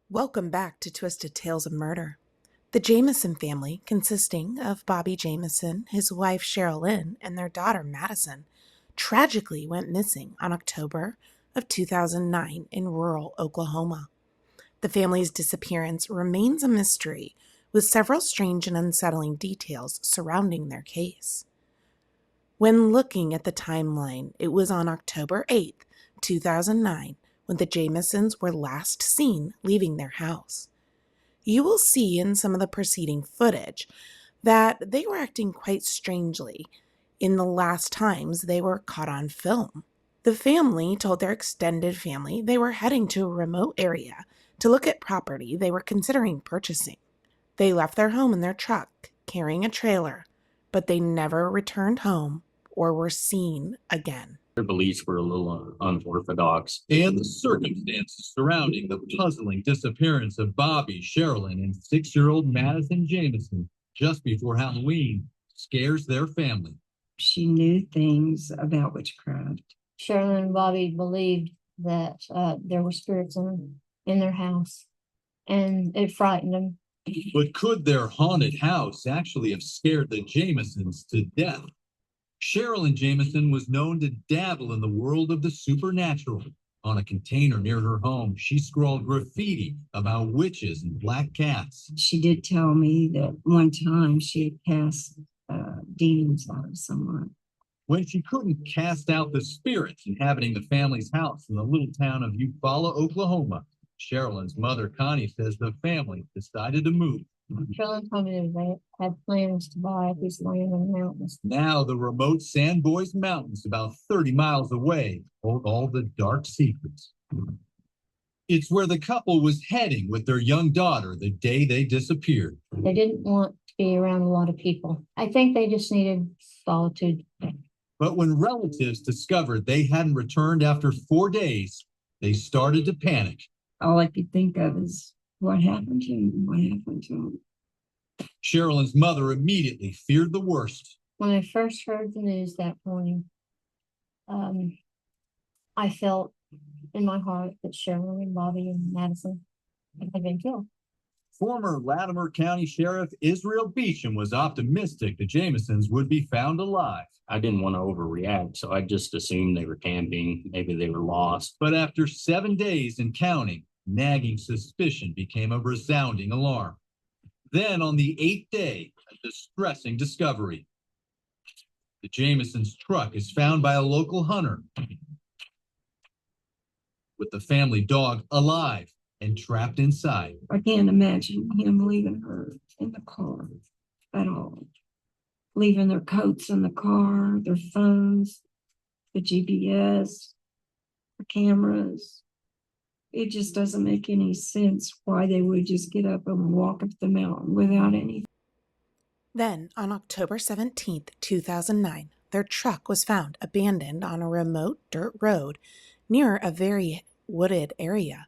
Welcome back to Twisted Tales of Murder. The Jamison family, consisting of Bobby Jamison, his wife Cheryl Lynn, and their daughter Madison, tragically went missing on October of 2009 in rural Oklahoma. The family's disappearance remains a mystery, with several strange and unsettling details surrounding their case. When looking at the timeline, it was on October 8th, 2009, when the Jamisons were last seen leaving their house. You will see in some of the preceding footage that they were acting quite strangely in the last times they were caught on film. The family told their extended family they were heading to a remote area to look at property they were considering purchasing. They left their home in their truck, carrying a trailer, but they never returned home or were seen again. Their beliefs were a little unorthodox. And the circumstances surrounding the puzzling disappearance of Bobby, Sherilyn, and 6-year-old Madison Jamison just before Halloween scares their family. She knew things about witchcraft. Sherilyn and Bobby believed that there were spirits in their house, and it frightened them. But could their haunted house actually have scared the Jamisons to death? Sherilyn Jamison was known to dabble in the world of the supernatural. On a container near her home, she scrawled graffiti about witches and black cats. She did tell me that one time she had cast demons out of someone. When she couldn't cast out the spirits inhabiting the family's house in the little town of Eufaula, Oklahoma, Sherilyn's mother, Connie, says the family decided to move. Sherilyn told me they had plans to buy a piece of land in the mountains. Now the remote San Boys Mountains, about 30 miles away, hold all the dark secrets. It's where the couple was heading with their young daughter the day they disappeared. They didn't want to be around a lot of people. I think they just needed solitude. But when relatives discovered they hadn't returned after 4 days, they started to panic. All I could think of is what happened to him, what happened to him. Sherilyn's mother immediately feared the worst. When I first heard the news that morning, I felt in my heart that Sherilyn and Bobby and Madison had been killed. Former Latimer County Sheriff Israel Beecham was optimistic the Jamisons would be found alive. I didn't want to overreact, so I just assumed they were camping. Maybe they were lost. But after 7 days and counting, nagging suspicion became a resounding alarm. Then on the 8th day, a distressing discovery. The Jamisons' truck is found by a local hunter with the family dog alive and trapped inside. I can't imagine him leaving her in the car at all. Leaving their coats in the car, their phones, the GPS, the cameras. It just doesn't make any sense why they would just get up and walk up the mountain without anything. Then, on October 17th, 2009, their truck was found abandoned on a remote dirt road near a very wooded area.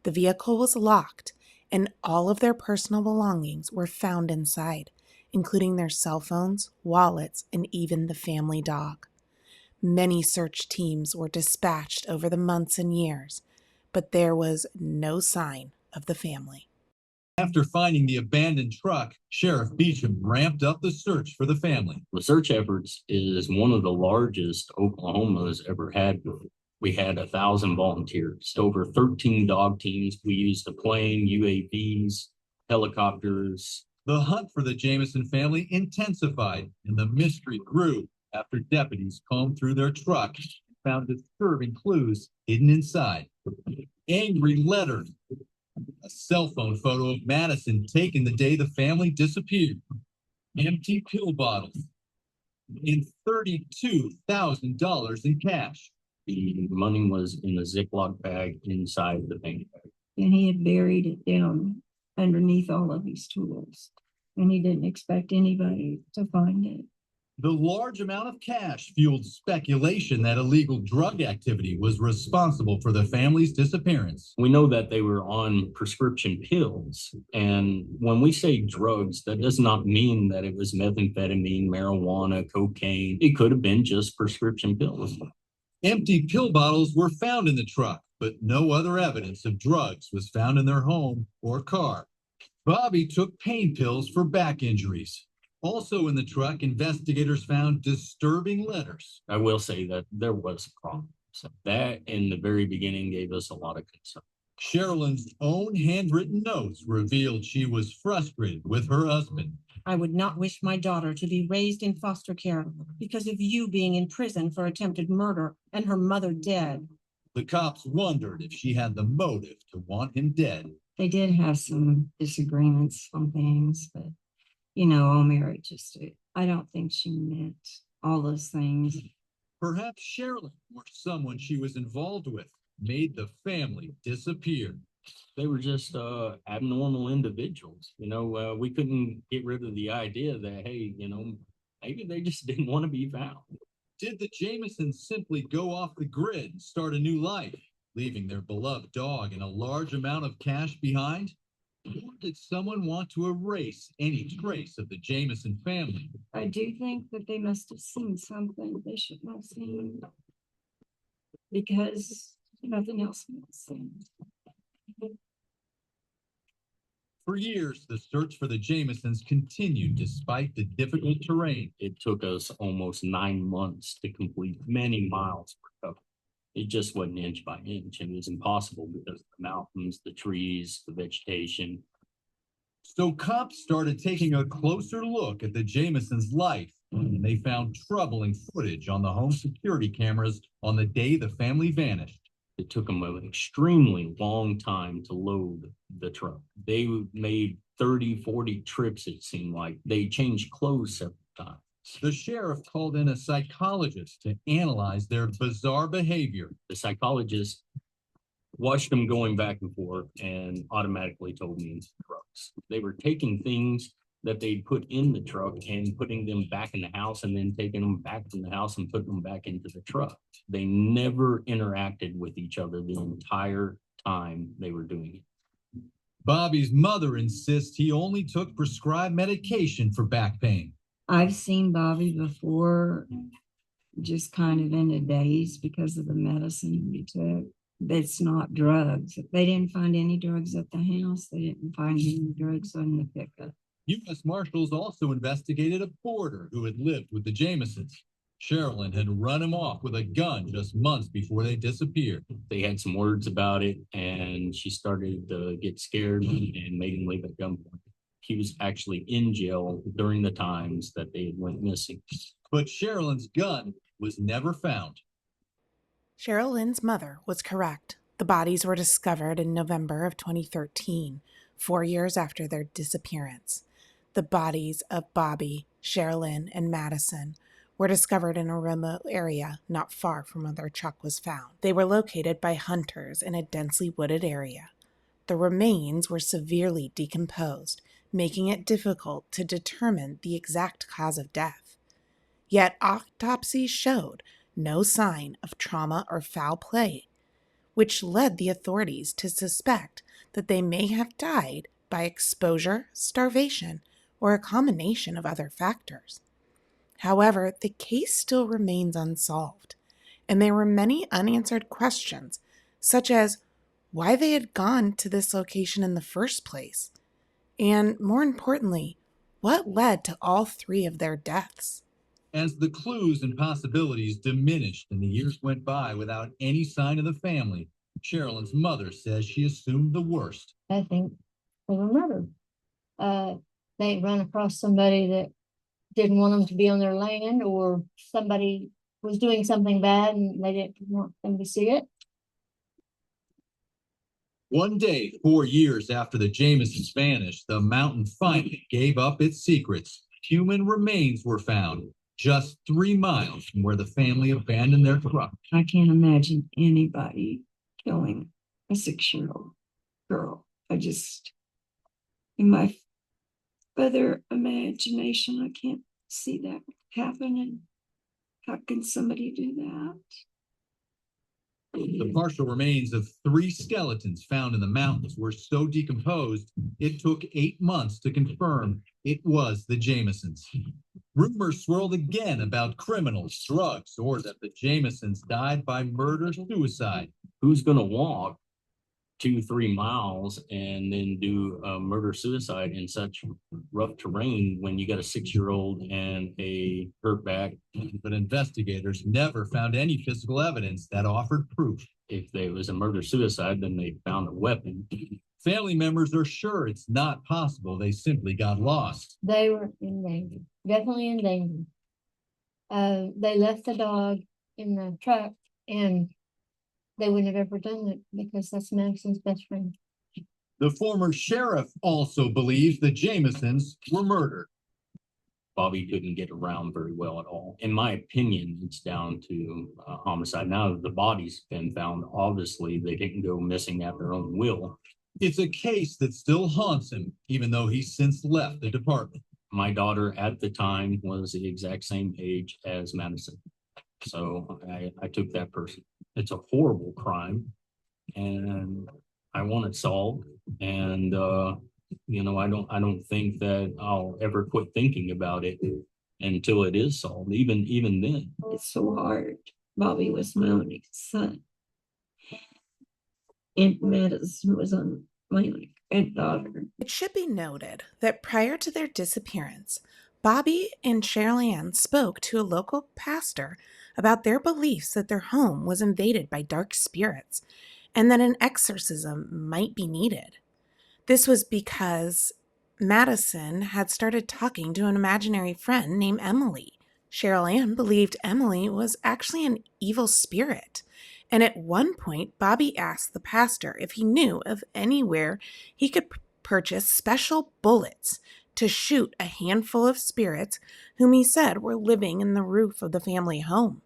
The vehicle was locked, and all of their personal belongings were found inside, including their cell phones, wallets, and even the family dog. Many search teams were dispatched over the months and years, but there was no sign of the family. After finding the abandoned truck, Sheriff Beecham ramped up the search for the family. The search efforts is one of the largest Oklahoma has ever had. We had 1,000 volunteers, over 13 dog teams. We used a plane, UAVs, helicopters. The hunt for the Jamison family intensified, and the mystery grew after deputies combed through their truck and found disturbing clues hidden inside. Angry letters, a cell phone photo of Madison taken the day the family disappeared, empty pill bottles, and $32,000 in cash. The money was in a Ziploc bag inside the bank bag. And he had buried it down underneath all of his tools. And he didn't expect anybody to find it. The large amount of cash fueled speculation that illegal drug activity was responsible for the family's disappearance. We know that they were on prescription pills. And when we say drugs, that does not mean that it was methamphetamine, marijuana, cocaine. It could have been just prescription pills. Empty pill bottles were found in the truck, but no other evidence of drugs was found in their home or car. Bobby took pain pills for back injuries. Also in the truck, investigators found disturbing letters. I will say that there was a problem. So that in the very beginning gave us a lot of concern. Sherilyn's own handwritten notes revealed she was frustrated with her husband. I would not wish my daughter to be raised in foster care because of you being in prison for attempted murder and her mother dead. The cops wondered if she had the motive to want him dead. They did have some disagreements on things, but all marriages do. I don't think she meant all those things. Perhaps Sherilyn or someone she was involved with made the family disappear. They were just abnormal individuals. We couldn't get rid of the idea that, hey, maybe they just didn't want to be found. Did the Jamisons simply go off the grid and start a new life, leaving their beloved dog and a large amount of cash behind? Or did someone want to erase any trace of the Jamison family? I do think that they must have seen something they shouldn't have seen because nothing else was seen. For years, the search for the Jamisons continued despite the difficult terrain. It took us almost 9 months to complete many miles per cover. It just wasn't inch by inch. It was impossible because of the mountains, the trees, the vegetation. So cops started taking a closer look at the Jamisons' life, and they found troubling footage on the home security cameras on the day the family vanished. It took them an extremely long time to load the truck. They made 30, 40 trips, it seemed like. They changed clothes several times. The sheriff called in a psychologist to analyze their bizarre behavior. The psychologist watched them going back and forth and automatically told me it's drugs. They were taking things that they'd put in the truck and putting them back in the house and then taking them back from the house and putting them back into the truck. They never interacted with each other the entire time they were doing it. Bobby's mother insists he only took prescribed medication for back pain. I've seen Bobby before, just kind of in a daze because of the medicine he took. It's not drugs. They didn't find any drugs at the house. They didn't find any drugs on the pickup. U.S. Marshals also investigated a boarder who had lived with the Jamisons. Sherilyn had run him off with a gun just months before they disappeared. They had some words about it, and she started to get scared and made him leave at gunpoint. He was actually in jail during the times that they went missing. But Sherilyn's gun was never found. Cheryl Lynn's mother was correct. The bodies were discovered in November of 2013, 4 years after their disappearance. The bodies of Bobby, Cheryl Lynn, and Madison were discovered in a remote area not far from where their truck was found. They were located by hunters in a densely wooded area. The remains were severely decomposed, making it difficult to determine the exact cause of death. Yet autopsies showed no sign of trauma or foul play, which led the authorities to suspect that they may have died by exposure, starvation, or a combination of other factors. However, the case still remains unsolved, and there were many unanswered questions, such as why they had gone to this location in the first place, and more importantly, what led to all 3 of their deaths. As the clues and possibilities diminished and the years went by without any sign of the family, Sherilyn's mother says she assumed the worst. I think they were murdered. They run across somebody that didn't want them to be on their land, or somebody was doing something bad and they didn't want them to see it. One day, 4 years after the Jamisons vanished, the mountain finally gave up its secrets. Human remains were found just 3 miles from where the family abandoned their truck. I can't imagine anybody killing a 6-year-old girl. In my further imagination, I can't see that happening. How can somebody do that? The partial remains of 3 skeletons found in the mountains were so decomposed, it took 8 months to confirm it was the Jamisons. Rumors swirled again about criminals, drugs, or that the Jamisons died by murder-suicide. Who's gonna walk 2-3 miles and then do a murder suicide in such rough terrain when you got a 6-year-old and a hurt back? But investigators never found any physical evidence that offered proof. If there was a murder suicide, then they found a weapon. Family members are sure it's not possible they simply got lost. They were in danger, definitely in danger. They left the dog in the truck and they wouldn't have ever done it because that's Madison's best friend. The former sheriff also believes the Jamisons were murdered. Bobby couldn't get around very well at all. In my opinion, it's down to homicide. Now that the body's been found, obviously they didn't go missing at their own will. It's a case that still haunts him, even though he's since left the department. My daughter at the time was the exact same age as Madison. So I took that person. It's a horrible crime and I want it solved. And I don't think that I'll ever quit thinking about it until it is solved, even then. It's so hard. Bobby was my only son. And Madison was on my only granddaughter. It should be noted that prior to their disappearance, Bobby and Cheryl Ann spoke to a local pastor about their beliefs that their home was invaded by dark spirits and that an exorcism might be needed. This was because Madison had started talking to an imaginary friend named Emily. Cheryl Ann believed Emily was actually an evil spirit, and at one point, Bobby asked the pastor if he knew of anywhere he could purchase special bullets to shoot a handful of spirits whom he said were living in the roof of the family home.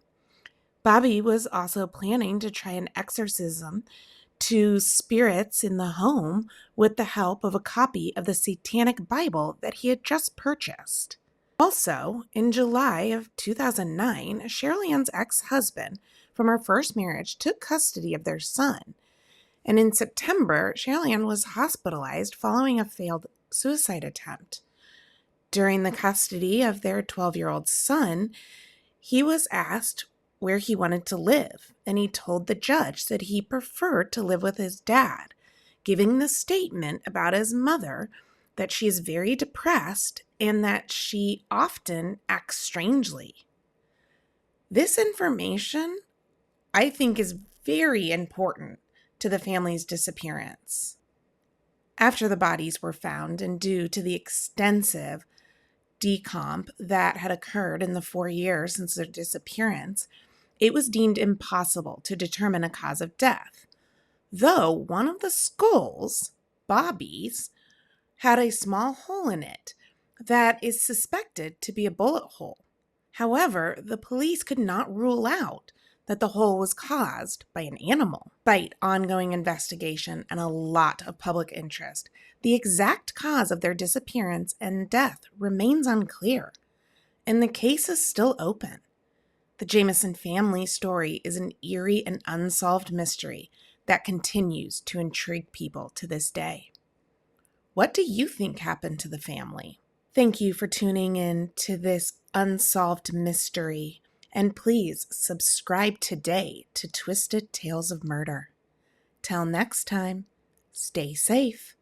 Bobby was also planning to try an exorcism to spirits in the home with the help of a copy of the Satanic Bible that he had just purchased. Also, in July of 2009, Cheryl Ann's ex-husband from her first marriage took custody of their son. And in September, Cheryl Ann was hospitalized following a failed suicide attempt. During the custody of their 12-year-old son, he was asked where he wanted to live, and he told the judge that he preferred to live with his dad, giving the statement about his mother that she is very depressed and that she often acts strangely. This information, I think, is very important to the family's disappearance. After the bodies were found, and due to the extensive decomp that had occurred in the 4 years since their disappearance, it was deemed impossible to determine a cause of death, though one of the skulls, Bobby's, had a small hole in it that is suspected to be a bullet hole. However, the police could not rule out that the hole was caused by an animal. Despite ongoing investigation and a lot of public interest, the exact cause of their disappearance and death remains unclear, and the case is still open. The Jamison family story is an eerie and unsolved mystery that continues to intrigue people to this day. What do you think happened to the family? Thank you for tuning in to this unsolved mystery, and please subscribe today to Twisted Tales of Murder. Till next time, stay safe.